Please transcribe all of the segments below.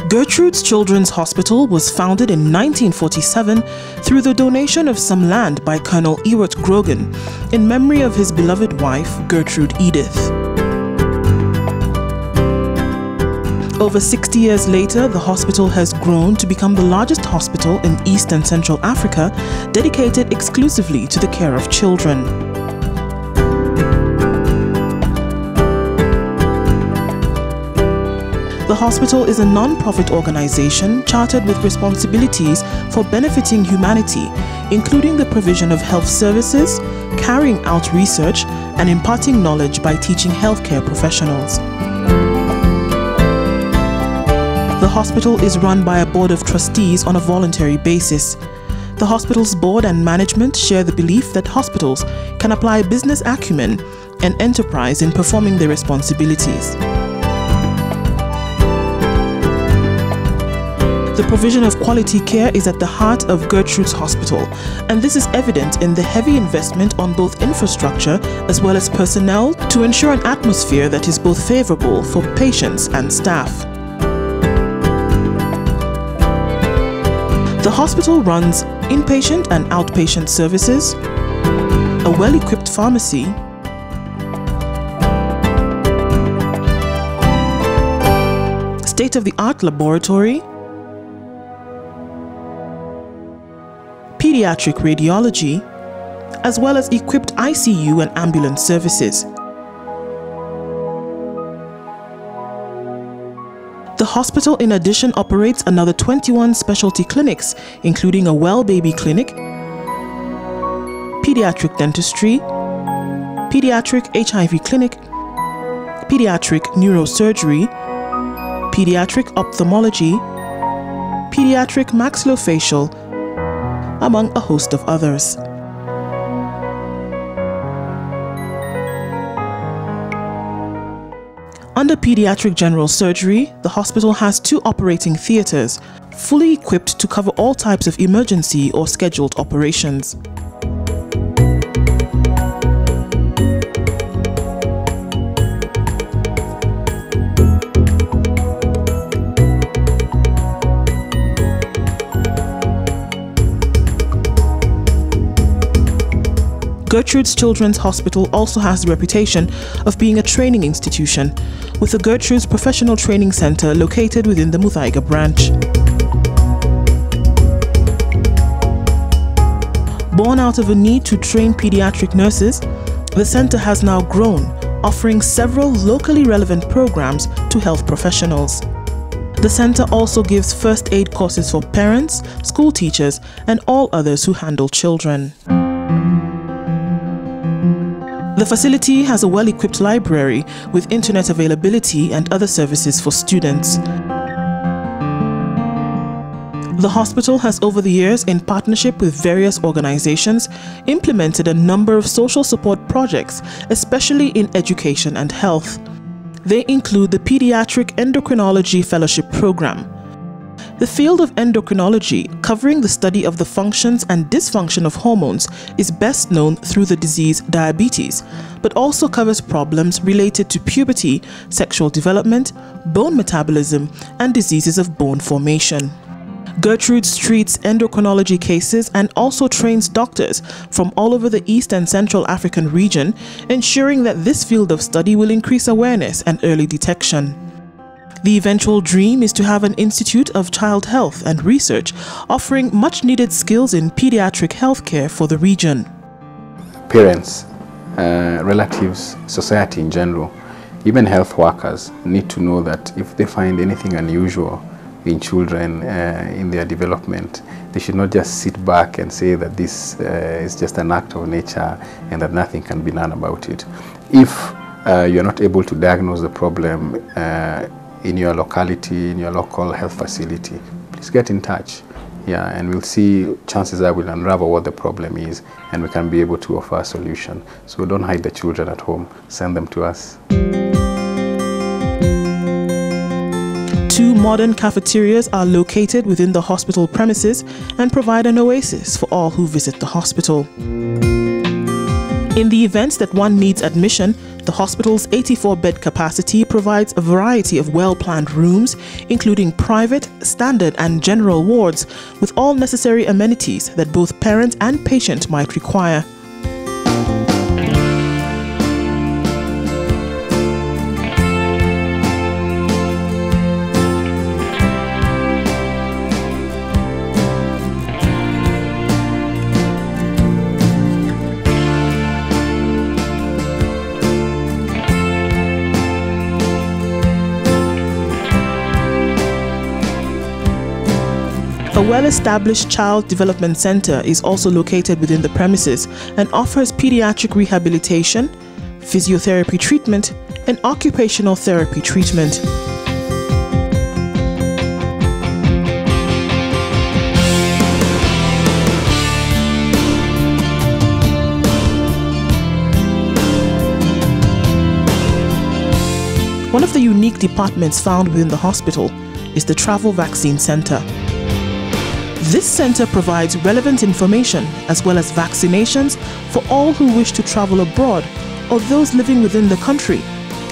Gertrude's Children's Hospital was founded in 1947 through the donation of some land by Colonel Ewart Grogan in memory of his beloved wife, Gertrude Edith. Over 60 years later, the hospital has grown to become the largest hospital in East and Central Africa, dedicated exclusively to the care of children. The hospital is a non-profit organization chartered with responsibilities for benefiting humanity, including the provision of health services, carrying out research, and imparting knowledge by teaching healthcare professionals. The hospital is run by a board of trustees on a voluntary basis. The hospital's board and management share the belief that hospitals can apply business acumen and enterprise in performing their responsibilities. The provision of quality care is at the heart of Gertrude's Hospital, and this is evident in the heavy investment on both infrastructure as well as personnel to ensure an atmosphere that is both favorable for patients and staff. The hospital runs inpatient and outpatient services, a well-equipped pharmacy, state-of-the-art laboratory, pediatric radiology, as well as equipped ICU and ambulance services. The hospital in addition operates another 21 specialty clinics, including a well baby clinic, pediatric dentistry, pediatric HIV clinic, pediatric neurosurgery, pediatric ophthalmology, pediatric maxillofacial, among a host of others. Under pediatric general surgery, the hospital has 2 operating theaters, fully equipped to cover all types of emergency or scheduled operations. Gertrude's Children's Hospital also has the reputation of being a training institution, with the Gertrude's Professional Training Center located within the Muthaiga branch. Born out of a need to train pediatric nurses, the center has now grown, offering several locally relevant programs to health professionals. The center also gives first aid courses for parents, school teachers, and all others who handle children. The facility has a well-equipped library with internet availability and other services for students. The hospital has over the years, in partnership with various organizations, implemented a number of social support projects, especially in education and health. They include the Pediatric Endocrinology Fellowship Program. The field of endocrinology, covering the study of the functions and dysfunction of hormones, is best known through the disease diabetes, but also covers problems related to puberty, sexual development, bone metabolism, and diseases of bone formation. Gertrude treats endocrinology cases and also trains doctors from all over the East and Central African region, ensuring that this field of study will increase awareness and early detection. The eventual dream is to have an institute of child health and research offering much needed skills in pediatric healthcare for the region. Parents, relatives, society in general, even health workers need to know that if they find anything unusual in children in their development, they should not just sit back and say that this is just an act of nature and that nothing can be done about it. If you are not able to diagnose the problem in your locality, in your local health facility, please get in touch. Yeah, and we'll see, chances are we'll unravel what the problem is and we can be able to offer a solution. So don't hide the children at home, send them to us. 2 modern cafeterias are located within the hospital premises and provide an oasis for all who visit the hospital. In the event that one needs admission, The hospital's 84-bed capacity provides a variety of well-planned rooms, including private, standard and general wards, with all necessary amenities that both parent and patient might require. A well-established child development center is also located within the premises and offers pediatric rehabilitation, physiotherapy treatment, and occupational therapy treatment. One of the unique departments found within the hospital is the Travel Vaccine Center. This center provides relevant information as well as vaccinations for all who wish to travel abroad or those living within the country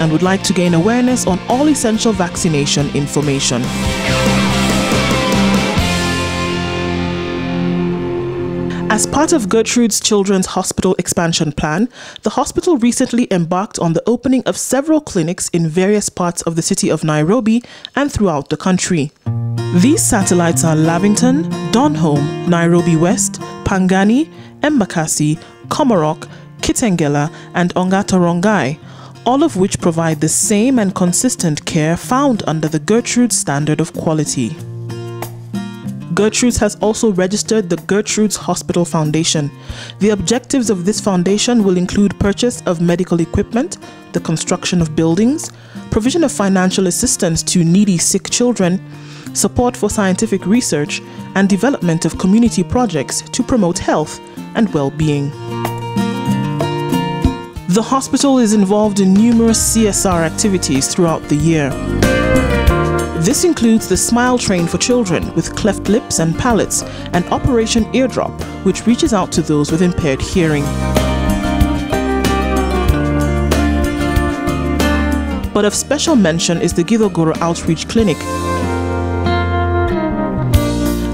and would like to gain awareness on all essential vaccination information. As part of Gertrude's Children's Hospital expansion plan, the hospital recently embarked on the opening of several clinics in various parts of the city of Nairobi and throughout the country. These satellites are Lavington, Donholm, Nairobi West, Pangani, Embakasi, Komarok, Kitengela, and Ongata-Rongai, all of which provide the same and consistent care found under the Gertrude standard of quality. Gertrude's has also registered the Gertrude's Hospital Foundation. The objectives of this foundation will include purchase of medical equipment, the construction of buildings, provision of financial assistance to needy sick children, support for scientific research, and development of community projects to promote health and well-being. The hospital is involved in numerous CSR activities throughout the year. This includes the Smile Train for children with cleft lips and palates and Operation Eardrop, which reaches out to those with impaired hearing. But of special mention is the Githogoro Outreach Clinic.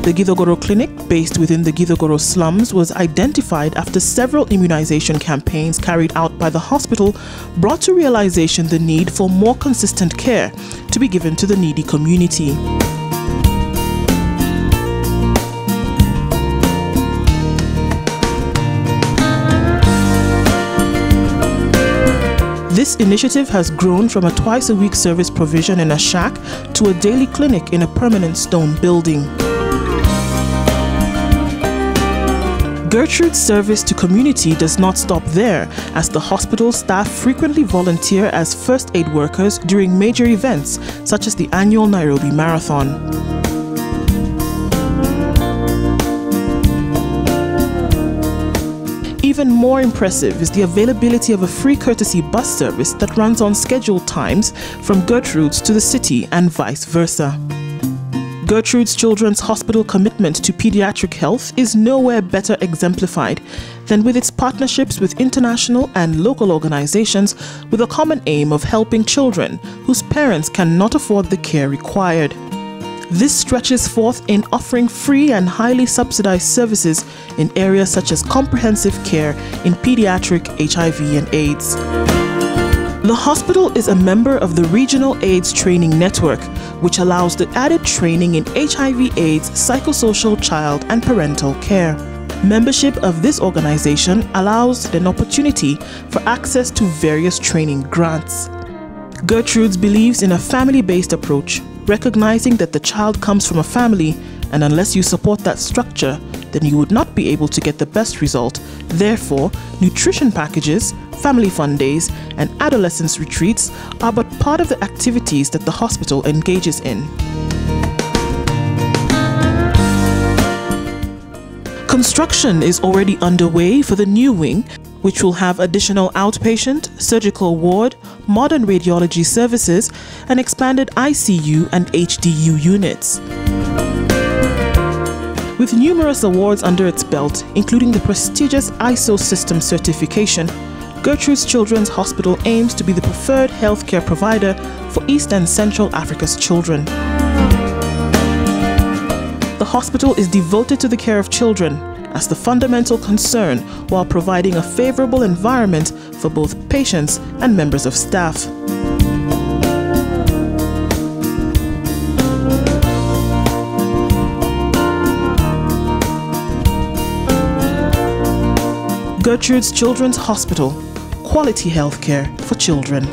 The Githogoro Clinic, based within the Githogoro slums, was identified after several immunization campaigns carried out by the hospital brought to realization the need for more consistent care to be given to the needy community. This initiative has grown from a twice-a-week service provision in a shack to a daily clinic in a permanent stone building. Gertrude's service to community does not stop there, as the hospital staff frequently volunteer as first aid workers during major events such as the annual Nairobi Marathon. Even more impressive is the availability of a free courtesy bus service that runs on scheduled times from Gertrude's to the city and vice versa. Gertrude's Children's Hospital commitment to pediatric health is nowhere better exemplified than with its partnerships with international and local organizations with a common aim of helping children whose parents cannot afford the care required. This stretches forth in offering free and highly subsidized services in areas such as comprehensive care in pediatric HIV and AIDS. The hospital is a member of the Regional AIDS Training Network, which allows the added training in HIV/AIDS, psychosocial child and parental care. Membership of this organization allows an opportunity for access to various training grants. Gertrude believes in a family-based approach, recognizing that the child comes from a family, and unless you support that structure, then you would not be able to get the best result. Therefore, nutrition packages, family fun days, and adolescence retreats are but part of the activities that the hospital engages in. Construction is already underway for the new wing, which will have additional outpatient, surgical ward, modern radiology services, and expanded ICU and HDU units. With numerous awards under its belt, including the prestigious ISO system certification, Gertrude's Children's Hospital aims to be the preferred healthcare provider for East and Central Africa's children. The hospital is devoted to the care of children as the fundamental concern while providing a favorable environment for both patients and members of staff. Gertrude's Children's Hospital, quality healthcare for children.